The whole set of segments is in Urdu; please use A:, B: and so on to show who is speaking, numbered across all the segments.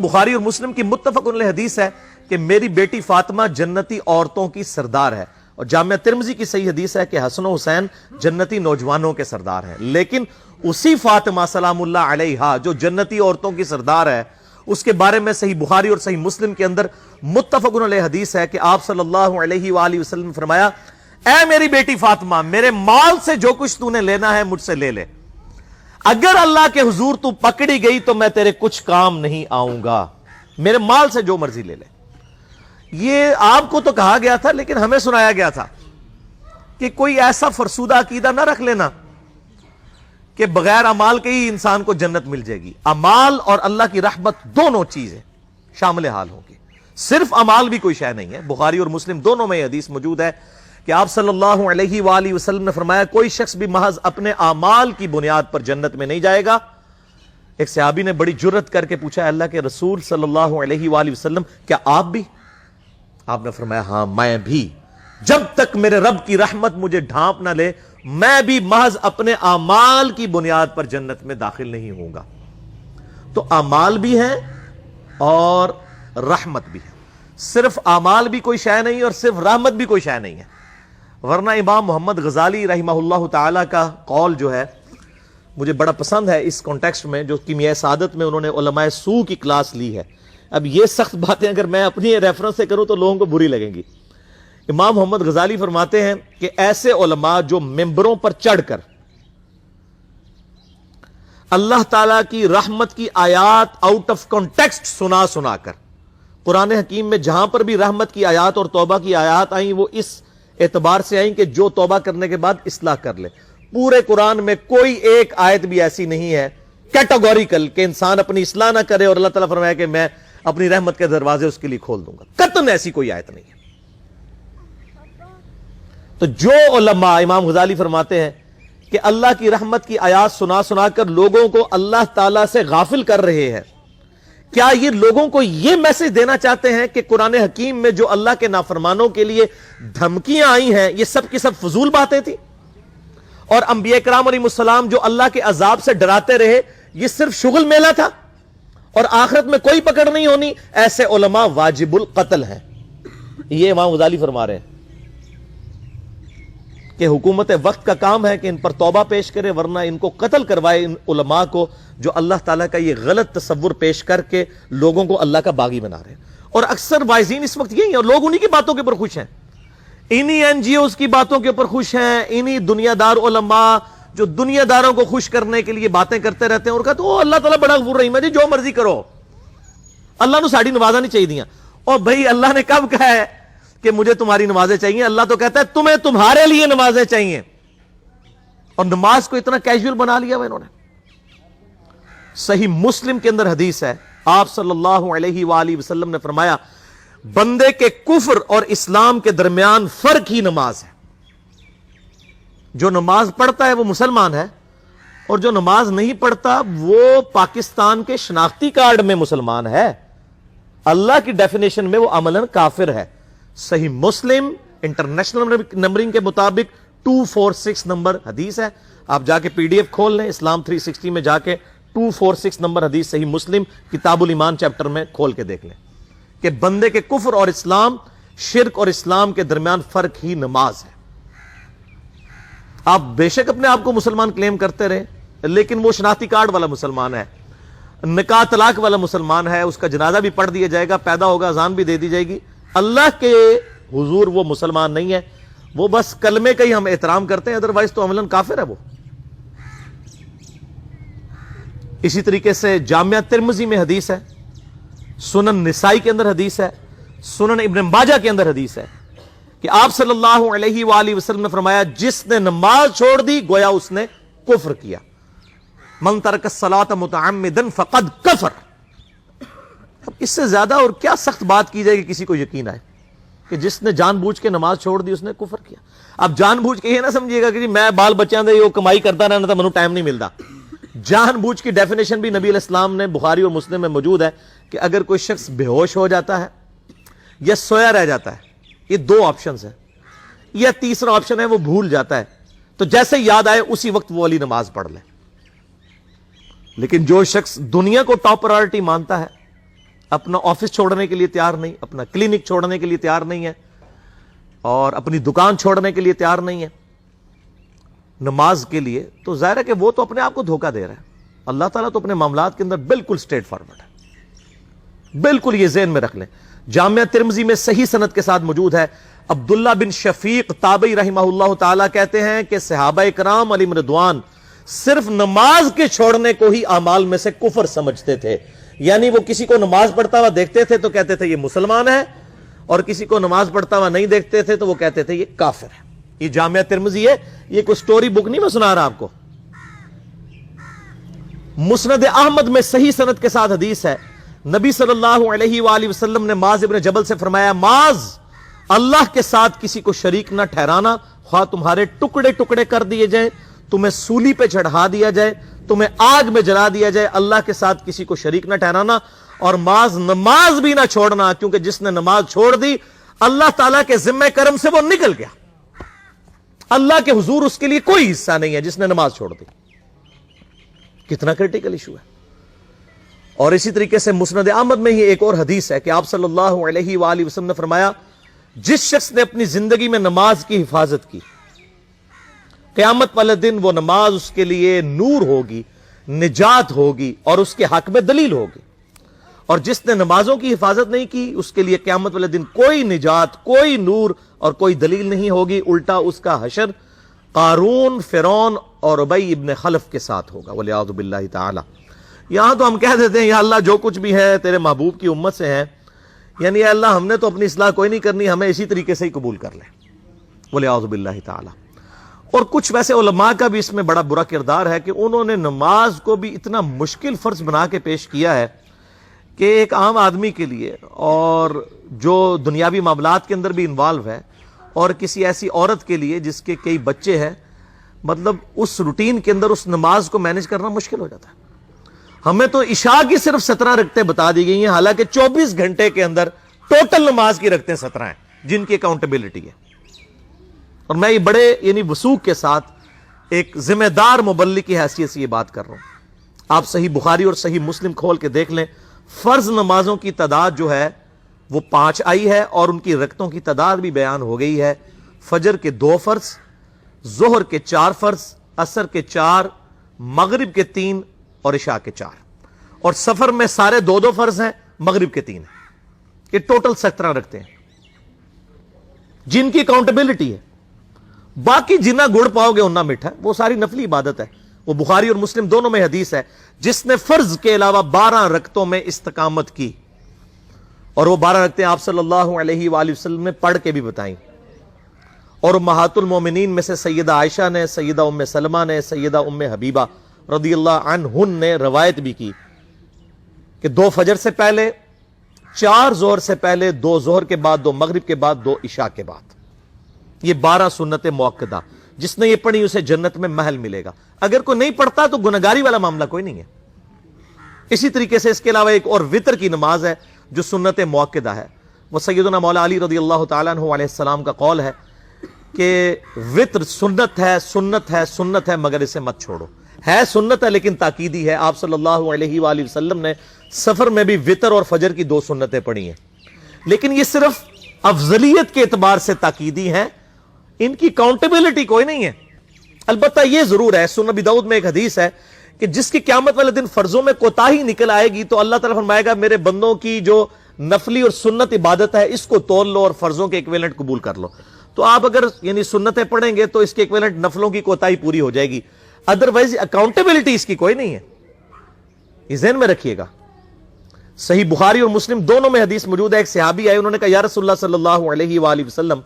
A: بخاری اور مسلم کی متفق علیہ حدیث ہے کہ میری بیٹی فاطمہ جنتی عورتوں کی سردار ہے، اور جامعہ ترمذی کی صحیح حدیث ہے کہ حسن و حسین جنتی نوجوانوں کے سردار ہیں۔ لیکن اسی فاطمہ سلام اللہ علیہا جو جنتی عورتوں کی سردار ہے، اس کے بارے میں صحیح بخاری اور صحیح مسلم کے اندر متفق علیہ حدیث ہے کہ آپ صلی اللہ علیہ وآلہ وسلم نے فرمایا، اے میری بیٹی فاطمہ، میرے مال سے جو کچھ تو نے لینا ہے مجھ سے لے لے، اگر اللہ کے حضور تو پکڑی گئی تو میں تیرے کچھ کام نہیں آؤں گا، میرے مال سے جو مرضی لے لے۔ یہ آپ کو تو کہا گیا تھا، لیکن ہمیں سنایا گیا تھا کہ کوئی ایسا فرسودہ عقیدہ نہ رکھ لینا کہ بغیر اعمال کے ہی انسان کو جنت مل جائے گی۔ اعمال اور اللہ کی رحمت دونوں چیزیں شامل حال ہوں گی، صرف اعمال بھی کوئی شے نہیں ہے۔ بخاری اور مسلم دونوں میں یہ حدیث موجود ہے کہ آپ صلی اللہ علیہ وآلہ وسلم نے فرمایا، کوئی شخص بھی محض اپنے اعمال کی بنیاد پر جنت میں نہیں جائے گا۔ ایک صحابی نے بڑی جرت کر کے پوچھا، اللہ کے رسول صلی اللہ علیہ وآلہ وسلم، کیا آپ بھی؟ آپ نے فرمایا، ہاں میں بھی، جب تک میرے رب کی رحمت مجھے ڈھانپ نہ لے میں بھی محض اپنے اعمال کی بنیاد پر جنت میں داخل نہیں ہوں گا۔ تو اعمال بھی ہیں اور رحمت بھی ہے، صرف اعمال بھی کوئی شے نہیں اور صرف رحمت بھی کوئی شے نہیں ہے۔ ورنہ امام محمد غزالی رحمہ اللہ تعالی کا قول جو ہے مجھے بڑا پسند ہے اس کانٹیکسٹ میں، جو کیمیائے سعادت میں انہوں نے علماء سو کی کلاس لی ہے۔ اب یہ سخت باتیں اگر میں اپنی ریفرنس سے کروں تو لوگوں کو بری لگیں گی۔ امام محمد غزالی فرماتے ہیں کہ ایسے علماء جو ممبروں پر چڑھ کر اللہ تعالیٰ کی رحمت کی آیات آؤٹ آف کانٹیکسٹ سنا کر، قرآن حکیم میں جہاں پر بھی رحمت کی آیات اور توبہ کی آیات آئیں وہ اس اعتبار سے آئیں کہ جو توبہ کرنے کے بعد اصلاح کر لے۔ پورے قرآن میں کوئی ایک آیت بھی ایسی نہیں ہے کیٹاگوریکل کہ انسان اپنی اصلاح نہ کرے اور اللہ تعالیٰ فرمایا کہ میں اپنی رحمت کے دروازے اس کے لیے کھول دوں گا، قطعاً ایسی کوئی آیت نہیں ہے۔ تو جو علماء، امام غزالی فرماتے ہیں کہ اللہ کی رحمت کی آیات سنا کر لوگوں کو اللہ تعالیٰ سے غافل کر رہے ہیں، کیا یہ لوگوں کو یہ میسج دینا چاہتے ہیں کہ قرآن حکیم میں جو اللہ کے نافرمانوں کے لیے دھمکیاں آئی ہیں یہ سب کی سب فضول باتیں تھی، اور انبیاء کرام علیہ السلام جو اللہ کے عذاب سے ڈراتے رہے یہ صرف شغل میلہ تھا اور آخرت میں کوئی پکڑ نہیں ہونی؟ ایسے علماء واجب القتل ہیں۔ یہ امام غزالی فرما رہے ہیں کہ حکومت وقت کا کام ہے کہ ان پر توبہ پیش کرے، ورنہ ان کو قتل کروائے، ان علماء کو جو اللہ تعالیٰ کا یہ غلط تصور پیش کر کے لوگوں کو اللہ کا باغی بنا رہے ہیں۔ اور اکثر وائزین اس وقت یہی ہیں اور لوگ انہی کی باتوں کے اوپر خوش ہیں، انہی این جی اوز کی باتوں کے اوپر خوش ہیں، انہی دنیا دار علماء جو دنیا داروں کو خوش کرنے کے لیے باتیں کرتے رہتے ہیں اور کہتے ہیں اللہ تعالیٰ بڑا غفور رحیم ہے جی، جو مرضی کرو، اللہ نو ساڑی نوازا نہیں چاہیے دیا۔ اور بھائی اللہ نے کب کہا ہے کہ مجھے تمہاری نمازیں چاہیے؟ اللہ تو کہتا ہے تمہیں تمہارے لیے نمازیں چاہیے، اور نماز کو اتنا کیجول بنا لیا انہوں نے۔ صحیح مسلم کے اندر حدیث ہے، آپ صلی اللہ علیہ وآلہ وسلم نے فرمایا، بندے کے کفر اور اسلام کے درمیان فرق ہی نماز ہے۔ جو نماز پڑھتا ہے وہ مسلمان ہے، اور جو نماز نہیں پڑھتا وہ پاکستان کے شناختی کارڈ میں مسلمان ہے، اللہ کی ڈیفینیشن میں وہ عملاً کافر ہے۔ صحیح مسلم انٹرنیشنل نمبرنگ کے مطابق 246 نمبر حدیث ہے، آپ جا کے پی ڈی ایف کھول لیں، اسلام 360 میں جا کے 246 نمبر حدیث صحیح مسلم کتاب الایمان چیپٹر میں کھول کے دیکھ لیں کہ بندے کے کفر اور اسلام، شرک اور اسلام کے درمیان فرق ہی نماز ہے۔ آپ بے شک اپنے آپ کو مسلمان کلیم کرتے رہے، لیکن وہ شناختی کارڈ والا مسلمان ہے، نکاح طلاق والا مسلمان ہے، اس کا جنازہ بھی پڑھ دیا جائے گا، پیدا ہوگا اذان بھی دے دی جائے گی، اللہ کے حضور وہ مسلمان نہیں ہے، وہ بس کلمے کا ہی ہم احترام کرتے ہیں، ادروائز تو عملاً کافر ہے وہ۔ اسی طریقے سے جامعہ ترمذی میں حدیث ہے، سنن نسائی کے اندر حدیث ہے، سنن ابن ماجہ کے اندر حدیث ہے کہ آپ صلی اللہ علیہ وآلہ وسلم نے فرمایا، جس نے نماز چھوڑ دی گویا اس نے کفر کیا، من ترک الصلاۃ متعمدا فقد کفر۔ اب اس سے زیادہ اور کیا سخت بات کی جائے کہ کسی کو یقین آئے کہ جس نے جان بوجھ کے نماز چھوڑ دی اس نے کفر کیا۔ اب جان بوجھ کے یہ نہ سمجھیے گا کہ جی میں بال بچیاں دے کمائی کرتا رہنا تھا، منو ٹائم نہیں ملتا۔ جان بوجھ کی ڈیفینیشن بھی نبی علیہ السلام نے بخاری اور مسلم میں موجود ہے کہ اگر کوئی شخص بے ہوش ہو جاتا ہے یا سویا رہ جاتا ہے، یہ دو آپشنز ہیں، یا تیسرا آپشن ہے وہ بھول جاتا ہے، تو جیسے یاد آئے اسی وقت وہ والی نماز پڑھ لے۔ لیکن جو شخص دنیا کو ٹاپ پرائورٹی مانتا ہے، اپنا آفس چھوڑنے کے لیے تیار نہیں، اپنا کلینک چھوڑنے کے لیے تیار نہیں ہے، اور اپنی دکان چھوڑنے کے لیے تیار نہیں ہے نماز کے لیے، تو ظاہر ہے کہ وہ تو اپنے آپ کو دھوکہ دے رہا ہے۔ اللہ تعالیٰ تو اپنے معاملات کے اندر بالکل اسٹریٹ فارورڈ ہے، بالکل یہ ذہن میں رکھ لیں۔ جامعہ ترمذی میں صحیح سند کے ساتھ موجود ہے، عبداللہ بن شفیق تابعی رحمہ اللہ تعالیٰ کہتے ہیں کہ صحابہ کرام علیہم رضوان صرف نماز کے چھوڑنے کو ہی اعمال میں سے کفر سمجھتے تھے، یعنی وہ کسی کو نماز پڑھتا ہوا دیکھتے تھے تو کہتے تھے یہ مسلمان ہے، اور کسی کو نماز پڑھتا ہوا نہیں دیکھتے تھے تو وہ کہتے تھے یہ کافر ہے۔ یہ جامعہ ترمذی ہے، یہ کوئی سٹوری بک نہیں میں سنا رہا آپ کو۔ مسند احمد میں صحیح سند کے ساتھ حدیث ہے، نبی صلی اللہ علیہ وآلہ وسلم نے معاذ ابن جبل سے فرمایا، معاذ اللہ کے ساتھ کسی کو شریک نہ ٹھہرانا، خواہ تمہارے ٹکڑے ٹکڑے کر دیے جائیں، تمہیں سولی پہ چڑھا دیا جائے، تمہیں آگ میں جلا دیا جائے، اللہ کے ساتھ کسی کو شریک نہ ٹھہرانا، اور معاذ نماز بھی نہ چھوڑنا، کیونکہ جس نے نماز چھوڑ دی اللہ تعالیٰ کے ذمہ کرم سے وہ نکل گیا، اللہ کے حضور اس کے لیے کوئی حصہ نہیں ہے جس نے نماز چھوڑ دی۔ کتنا کرٹیکل ایشو ہے۔ اور اسی طریقے سے مسند احمد میں ہی ایک اور حدیث ہے کہ آپ صلی اللہ علیہ وآلہ وسلم نے فرمایا، جس شخص نے اپنی زندگی میں نماز کی حفاظت کی، قیامت والے دن وہ نماز اس کے لیے نور ہوگی، نجات ہوگی، اور اس کے حق میں دلیل ہوگی، اور جس نے نمازوں کی حفاظت نہیں کی اس کے لیے قیامت والے دن کوئی نجات، کوئی نور اور کوئی دلیل نہیں ہوگی، الٹا اس کا حشر قارون، فرعون اور ابی ابن خلف کے ساتھ ہوگا، والعیاذ باللہ تعالی۔ یہاں تو ہم کہہ دیتے ہیں یا اللہ جو کچھ بھی ہے تیرے محبوب کی امت سے ہے، یعنی یا اللہ ہم نے تو اپنی اصلاح کوئی نہیں کرنی، ہمیں اسی طریقے سے ہی قبول کر لے، والعیاذ باللہ تعالی۔ اور کچھ ویسے علماء کا بھی اس میں بڑا برا کردار ہے کہ انہوں نے نماز کو بھی اتنا مشکل فرض بنا کے پیش کیا ہے کہ ایک عام آدمی کے لیے، اور جو دنیاوی معاملات کے اندر بھی انوالو ہے، اور کسی ایسی عورت کے لیے جس کے کئی بچے ہیں، مطلب اس روٹین کے اندر اس نماز کو مینج کرنا مشکل ہو جاتا ہے۔ ہمیں تو عشاء کی صرف 17 رکعتیں بتا دی گئی ہیں، حالانکہ 24 گھنٹے کے اندر ٹوٹل نماز کی رکعتیں 17 ہیں جن کی اکاؤنٹیبلٹی ہے۔ اور میں یہ بڑے یعنی وثوق کے ساتھ ایک ذمہ دار مبلغ کی حیثیت سے یہ بات کر رہا ہوں۔ آپ صحیح بخاری اور صحیح مسلم کھول کے دیکھ لیں، فرض نمازوں کی تعداد جو ہے وہ 5 آئی ہے، اور ان کی رکعتوں کی تعداد بھی بیان ہو گئی ہے۔ فجر کے 2 فرض، ظہر کے 4 فرض، عصر کے 4، مغرب کے 3 اور عشاء کے 4، اور سفر میں سارے 2 فرض ہیں، مغرب کے 3 ہیں۔ یہ ٹوٹل 17 رکھتے ہیں جن کی اکاؤنٹیبلٹی ہے۔ باقی جنہ گڑ پاؤ گے انہ میٹھا، وہ ساری نفلی عبادت ہے۔ وہ بخاری اور مسلم دونوں میں حدیث ہے، جس نے فرض کے علاوہ 12 رکعتوں میں استقامت کی، اور وہ 12 رکعتیں آپ صلی اللہ علیہ وآلہ وسلم نے پڑھ کے بھی بتائیں، اور امہات المومنین میں سے سیدہ عائشہ نے، سیدہ ام سلمہ نے، سیدہ ام حبیبہ رضی اللہ عنہن نے روایت بھی کی کہ 2 فجر سے پہلے، 4 ظہر سے پہلے، 2 ظہر کے بعد، 2 مغرب کے بعد، 2 عشاء کے بعد، یہ 12 سنت موقدہ۔ جس نے یہ پڑھی اسے جنت میں محل ملے گا۔ اگر کوئی نہیں پڑھتا تو گنہگاری والا معاملہ کوئی نہیں ہے۔ اسی طریقے سے اس کے علاوہ ایک اور وطر کی نماز ہے جو سنت موقدہ ہے۔ وہ سیدنا مولا علی رضی اللہ تعالیٰ عنہ علیہ السلام کا قول ہے کہ وطر سنت ہے، سنت ہے، سنت ہے، مگر اسے مت چھوڑو۔ ہے سنت ہے لیکن تاکیدی ہے۔ آپ صلی اللہ علیہ وآلہ وسلم نے سفر میں بھی وطر اور فجر کی 2 سنتیں پڑھی ہیں، لیکن یہ صرف افضلیت کے اعتبار سے تاکیدی ہیں، ان کی کاؤنٹیبلٹی کوئی نہیں ہے۔ البتہ یہ ضرور ہے، سنن ابی داؤد میں ایک حدیث ہے کہ جس کی قیامت والے دن فرضوں میں کوتاہی نکل آئے گی تو اللہ تعالیٰ فرمائے گا میرے بندوں کی جو نفلی اور سنت عبادت ہے اس کو توڑ لو اور فرضوں کے ایکویلنٹ قبول کر لو۔ تو آپ اگر یعنی سنتیں پڑھیں گے تو اس کے ایکویلنٹ نفلوں کی کوتاہی پوری ہو جائے گی، ادروائز اکاؤنٹیبلٹی اس کی کوئی نہیں ہے، یہ ذہن میں رکھیے گا۔ صحیح بخاری اور مسلم دونوں میں حدیث موجود ہے، ایک صحابی آئے، انہوں نے کہا یا رسول اللہ صلی اللہ علیہ وآلہ وسلم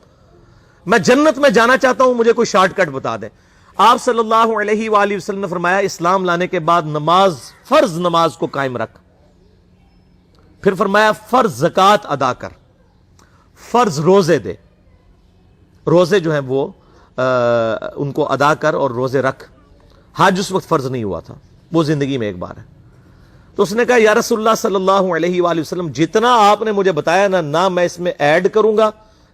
A: میں جنت میں جانا چاہتا ہوں، مجھے کوئی شارٹ کٹ بتا دیں۔ آپ صلی اللہ علیہ وآلہ وسلم نے فرمایا اسلام لانے کے بعد نماز، فرض نماز کو قائم رکھ، پھر فرمایا فرض زکوٰۃ ادا کر، فرض روزے دے، روزے جو ہیں وہ ان کو ادا کر اور روزے رکھ۔ حج اس وقت فرض نہیں ہوا تھا، وہ زندگی میں ایک بار ہے۔ تو اس نے کہا یا رسول اللہ صلی اللہ علیہ وآلہ وسلم جتنا آپ نے مجھے بتایا نہ میں اس میں ایڈ کروں گا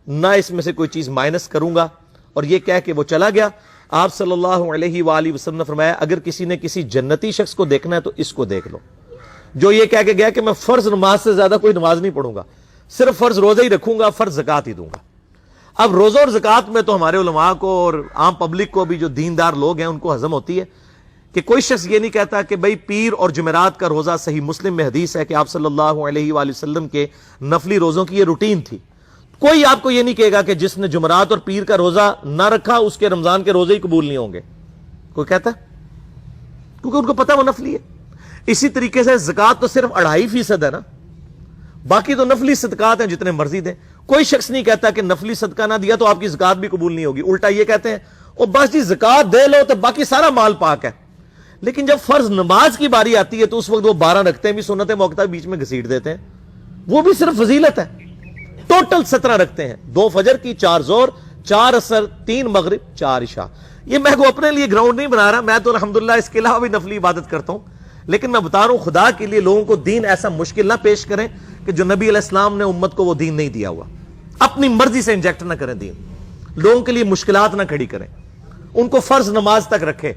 A: نہ اس میں سے کوئی چیز مائنس کروں گا، اور یہ کہہ کے وہ چلا گیا۔ آپ صلی اللہ علیہ وآلہ وسلم نے فرمایا اگر کسی نے کسی جنتی شخص کو دیکھنا ہے تو اس کو دیکھ لو، جو یہ کہہ کے گیا کہ میں فرض نماز سے زیادہ کوئی نماز نہیں پڑھوں گا, صرف فرض روزہ ہی رکھوں گا, فرض زکات ہی دوں گا. اب روزہ اور زکات میں تو ہمارے علماء کو اور عام پبلک کو بھی, جو دیندار لوگ ہیں, ان کو ہضم ہوتی ہے کہ کوئی شخص یہ نہیں کہتا کہ بھئی پیر اور جمعرات کا روزہ, صحیح مسلم میں حدیث ہے کہ آپ صلی اللہ علیہ وآلہ وسلم کے نفلی روزوں کی یہ روٹین تھی. کوئی آپ کو یہ نہیں کہے گا کہ جس نے جمعرات اور پیر کا روزہ نہ رکھا اس کے رمضان کے روزے ہی قبول نہیں ہوں گے. کوئی کہتا ہے؟ کیونکہ ان کو پتا وہ نفلی ہے. اسی طریقے سے زکات تو صرف 2.5% ہے نا, باقی تو نفلی صدقات ہیں جتنے مرضی دیں. کوئی شخص نہیں کہتا کہ نفلی صدقہ نہ دیا تو آپ کی زکات بھی قبول نہیں ہوگی. الٹا یہ کہتے ہیں او بس جی زکات دے لو تو باقی سارا مال پاک ہے. لیکن جب فرض نماز کی باری آتی ہے تو اس وقت وہ 12 رکھتے ہیں بھی, سنت موقع بیچ میں گھسیٹ دیتے ہیں. وہ بھی صرف فضیلت ہے. ٹوٹل 17 رکھتے ہیں, 2 فجر کی, 4 ظہر, 4 عصر, 3 مغرب, 4 عشاء. یہ میں کو اپنے لیے گراؤنڈ نہیں بنا رہا, میں تو الحمدللہ اس کے علاوہ بھی نفلی عبادت کرتا ہوں. لیکن میں بتا رہا ہوں خدا کے لیے لوگوں کو دین ایسا مشکل نہ پیش کریں کہ جو نبی علیہ السلام نے امت کو وہ دین نہیں دیا ہوا. اپنی مرضی سے انجیکٹ نہ کریں دین, لوگوں کے لیے مشکلات نہ کھڑی کریں, ان کو فرض نماز تک رکھے.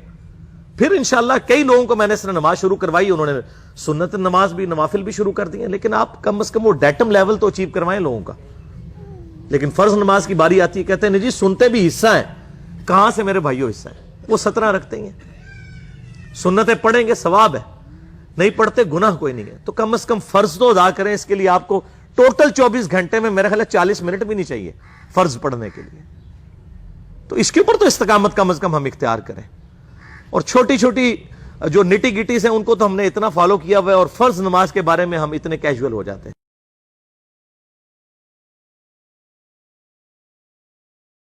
A: پھر انشاءاللہ کئی لوگوں کو میں نے اس نے نماز شروع کروائی, انہوں نے سنت نماز بھی, نوافل بھی شروع کر دی ہیں. لیکن آپ کم از کم وہ ڈیٹم لیول تو اچیو کروائیں لوگوں کا. لیکن فرض نماز کی باری آتی ہے, کہتے ہیں نہیں جی سنتے بھی حصہ ہیں. کہاں سے میرے بھائیوں حصہ ہے؟ وہ 17 رکھتے ہیں. سنتیں پڑھیں گے ثواب ہے, نہیں پڑھتے گناہ کوئی نہیں ہے. تو کم از کم فرض تو ادا کریں. اس کے لیے آپ کو ٹوٹل 24 گھنٹے میں میرا خیال ہے 40 منٹ بھی نہیں چاہیے فرض پڑھنے کے لیے. تو اس کے اوپر تو استقامت کم از کم ہم اختیار کریں. اور چھوٹی چھوٹی جو نٹی گٹیز ہیں ان کو تو ہم نے اتنا فالو کیا ہوا ہے, اور فرض نماز کے بارے میں ہم اتنے کیجول ہو جاتے ہیں.